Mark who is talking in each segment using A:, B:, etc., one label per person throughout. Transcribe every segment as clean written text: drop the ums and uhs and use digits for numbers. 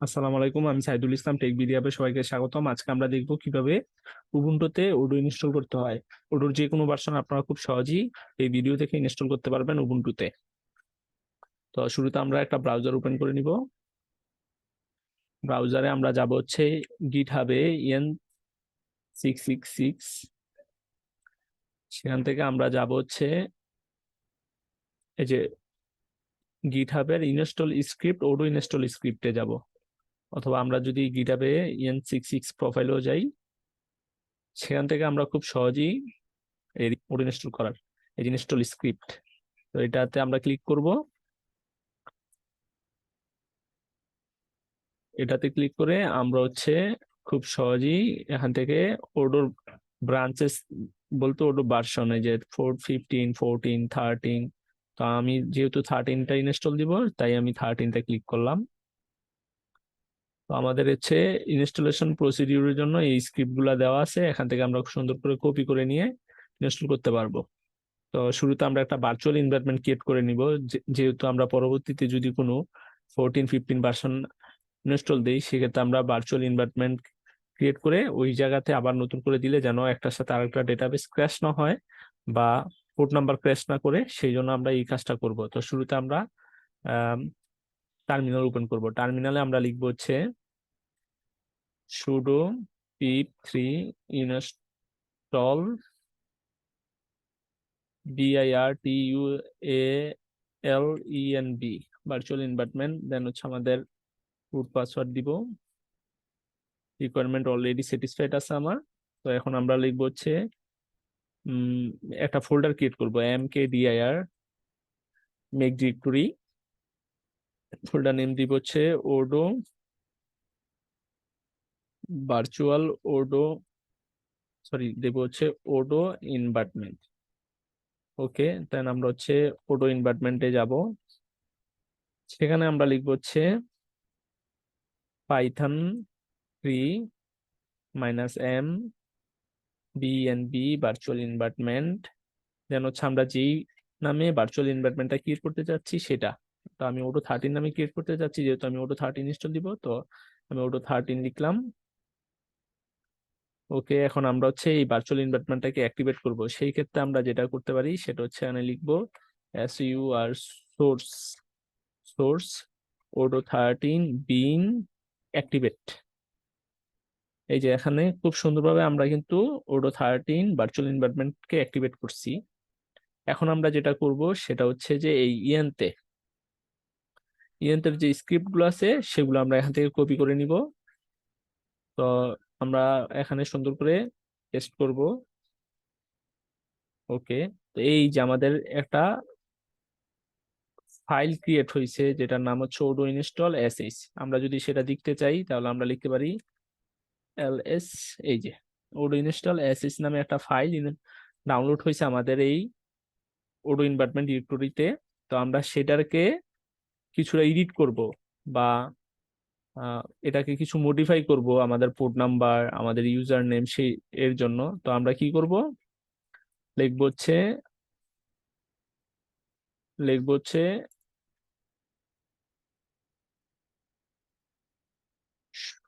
A: আসসালামু আলাইকুম, আমি সাইদুল ইসলাম টেকবিডিহাবে সবাইকে স্বাগতম। আজকে আমরা দেখব কিভাবে উবুন্টুতে ওডো ইনস্টল করতে হয়। ওডোর যে কোনো ভার্সন আপনারা খুব সহজেই এই ভিডিও থেকে ইনস্টল করতে পারবেন উবুন্টুতে। তো শুরুতে আমরা একটা ব্রাউজার ওপেন করে নিব। ব্রাউজারে আমরা যাব হচ্ছে গিটহাবে n666, সেখান থেকে আমরা যাব হচ্ছে এই যে গিটহাবের ইনস্টল স্ক্রিপ্ট, ওডো ইনস্টল স্ক্রিপ্টে যাব, অথবা আমরা যদি গিটহাবে n66 প্রোফাইলেও যাই, সেখান থেকে আমরা খুব সহজেই ওডো ইনস্টল করার এই ইনস্টল স্ক্রিপ্ট, তো এটাতে আমরা ক্লিক করব। এটাতে ক্লিক করে আমরা হচ্ছে খুব সহজেই এখান থেকে ওডোর ব্রাঞ্চেস বলতে ওডো ভার্সন, এই যে 4, 15, 14, 13, তো আমি যেহেতু 13টা ইনস্টল দিব তাই আমি 13টা ক্লিক করলাম। তো আমাদের হচ্ছে ইনস্টলেশন প্রসিডিউরের জন্য এই স্ক্রিপ্ট গুলা দেওয়া আছে, এখান থেকে আমরা সুন্দর করে কপি করে নিয়ে ইনস্টল করতে পারবো। তো শুরুতে আমরা একটা ভার্চুয়াল এনভায়রনমেন্ট ক্রিয়েট করে নিব, যেহেতু আমরা পরবর্তীতে যদি কোনো 14, 15 ভার্সন ইনস্টল দিই, সেক্ষেত্রে আমরা ভার্চুয়াল এনভায়রনমেন্ট ক্রিয়েট করে ওই জায়গাতে আবার নতুন করে দিলে যেন একটার সাথে আরেকটা ডেটাবেস ক্র্যাশ না হয় বা পোর্ট নাম্বার ক্র্যাশ না করে, সেই জন্য আমরা এই কাজটা করব। তো শুরুতে আমরা টার্মিনাল ওপেন করব। টার্মিনালে আমরা লিখবো হচ্ছে sudo pip3 install virtualenv virtual environment, then হচ্ছে আমাদের রুট পাসওয়ার্ড দিব। রিকোয়ারমেন্ট অলরেডি স্যাটিসফাইড আছে আমার। তো এখন আমরা লিখবো হচ্ছে একটা ফোল্ডার ক্রিয়েট করব, mkdir make directory. Folder name দিব হচ্ছে ওডো ভার্চুয়াল ওডো, সরি দেব হচ্ছে ওডো এনভায়রনমেন্ট। ওকে, দেন আমরা হচ্ছে ওডো এনভায়রনমেন্টে যাব। সেখানে আমরা লিখবো হচ্ছে Python 3 -m bnb virtual environment, then হচ্ছে আমরা যেই নামে ভার্চুয়াল এনভায়রনমেন্টটা ক্রিয়েট করতে চাচ্ছি সেটা। তো আমি ওডো 13 নামে ক্রিয়েট করতে চাচ্ছি, যেহেতু আমি ওডো 13 ইনস্টল দিব, তো আমি ওডো 13 লিখলাম। ওকে, এখন আমরা হচ্ছে এই ভার্চুয়াল এনভায়রনমেন্টটাকে অ্যাক্টিভেট করব। সেই ক্ষেত্রে আমরা যেটা করতে পারি সেটা হচ্ছে এখানে লিখবো sur সোর্স সোর্স ওডো 13 বিন অ্যাক্টিভেট। এই যে এখানে খুব সুন্দরভাবে আমরা কিন্তু ওডো 13 ভার্চুয়াল এনভায়রনমেন্টকে অ্যাক্টিভেট করছি। এখন আমরা যেটা করব সেটা হচ্ছে যে এই ইয়েন্তের যে স্ক্রিপ্ট গুলো আছে সেগুলো আমরা এখান থেকে কপি করে নিব। তো আমরা এখানে সুন্দর করে পেস্ট করব। ওকে, তো এই যে আমাদের একটা ফাইল ক্রিয়েট হয়েছে যেটার নাম হচ্ছে odoo-install.sh। আমরা যদি সেটা দেখতে চাই তাহলে আমরা লিখতে পারি ls। এই যে odoo-install.sh নামে একটা ফাইল ডাউনলোড হয়েছে আমাদের এই ওডো এনভায়রনমেন্ট ডিরেক্টরিতে। তো আমরা সেটাকে কিছুটা এডিট করব বা এটাকে কিছু মডিফাই করব আমাদের পোর্ট নাম্বার, আমাদের ইউজার নেম সেই এর জন্য। তো আমরা কি করব, লিখবো হচ্ছে লিখবো হচ্ছে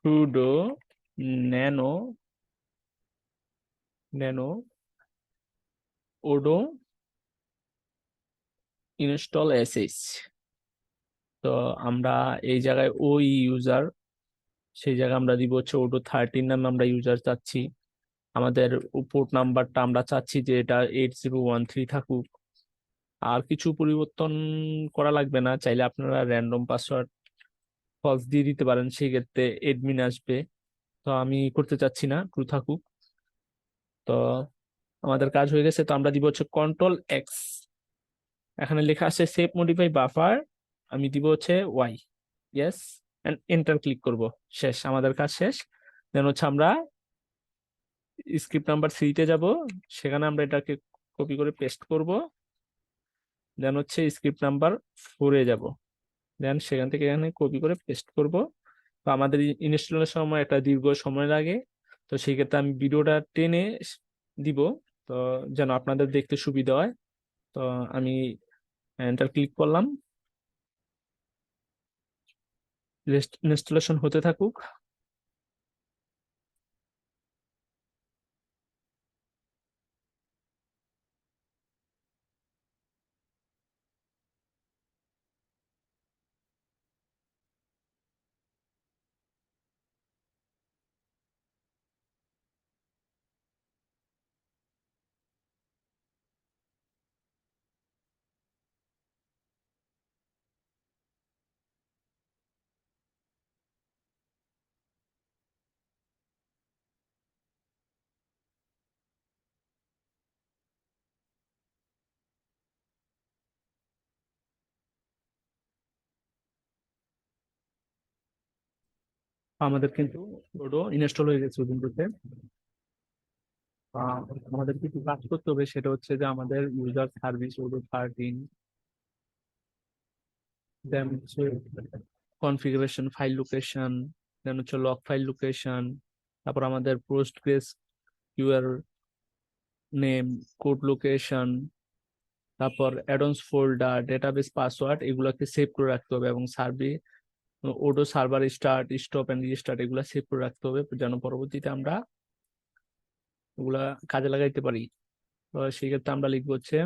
A: sudo nano nano odoo install sh। তো আমরা এই জায়গায় ওই ইউজার, সেই জায়গায় আমরা দিব হচ্ছে ওডো 13 নামে আমরা ইউজার চাচ্ছি। আমাদের পোর্ট নাম্বারটা আমরা চাচ্ছি যে এটা 8013 থাকুক। আর কিছু পরিবর্তন করা লাগবে না, চাইলে আপনারা র্যান্ডম পাসওয়ার্ড ফলস দিয়ে দিতে পারেন, সেই ক্ষেত্রে এডমিন আসবে। তো আমি করতে চাচ্ছি না, ট্রু থাকুক। তো আমাদের কাজ হয়ে গেছে, তো আমরা দিব হচ্ছে Ctrl+X। এখানে লেখা আছে সেভ মডিফাই বাফার, আমি দিব হচ্ছে y, yes, and enter click করব। শেষ, আমাদের কাজ শেষ। দেন হচ্ছে আমরা স্ক্রিপ্ট নাম্বার 3-তে যাব, সেখানে আমরা এটাকে কপি করে পেস্ট করব। দেন হচ্ছে স্ক্রিপ্ট নাম্বার 4-এ যাব, দেন সেখান থেকে এখানে কপি করে পেস্ট করব। তো আমাদের ইনস্টলের সময় একটা দীর্ঘ সময় লাগে, তো সেই ক্ষেত্রে আমি ভিডিওটা টেনে দিব, তো যেন আপনাদের দেখতে সুবিধা হয়। তো আমি এন্টার ক্লিক করলাম। ইনস্টলেশন হতে থাকুক। আমাদের কিন্তু ওডো ইনস্টল হয়ে গেছে উবুন্টুতে। আমাদের কিছু কাজ করতে হবে, সেটা হচ্ছে যে আমাদের ইউজার সার্ভিস ওডো 13, দেন হচ্ছে কনফিগারেশন ফাইল লোকেশন, দেন হচ্ছে লগ ফাইল লোকেশন, তারপর আমাদের Postgres QR name, code location, তারপর অ্যাডন্স ফোল্ডার, ডেটাবেস পাসওয়ার্ড, এগুলাকে সেভ করে রাখতে হবে, এবং Odoo server start, stop and restart এগুলা সেভ করে রাখতে হবে, যেন পরবর্তীতে আমরা ওগুলা কাজে লাগাইতে পারি। তো সেই ক্ষেত্রে আমরা লিখবো হচ্ছে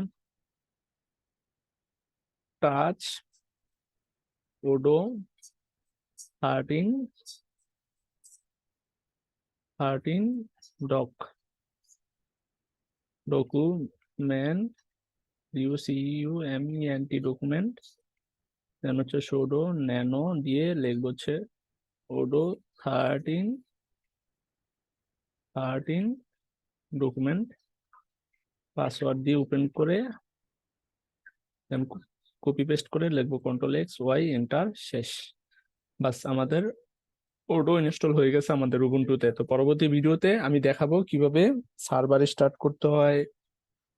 A: টাচ ওডো 13 ডকুমেন্ট, ডকুমেন্ট, দেন হচ্ছে সুডো ন্যানো দিয়ে লিখবো হচ্ছে ওডো 13 ডকুমেন্ট, পাসওয়ার্ড দিয়ে ওপেন করে দেন কপি পেস্ট করে লিখবো Ctrl+X+Y, এন্টার, শেষ। বাস, আমাদের ওডো ইনস্টল হয়ে গেছে আমাদের উবুন্টুতে। তো পরবর্তী ভিডিওতে আমি দেখাবো কিভাবে সার্ভার স্টার্ট করতে হয়,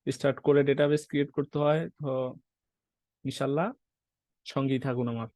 A: স্টার্ট করে ডেটাবেস ক্রিয়েট করতে হয়। তো ইনশাল্লাহ সঙ্গেই থাকুন আমার।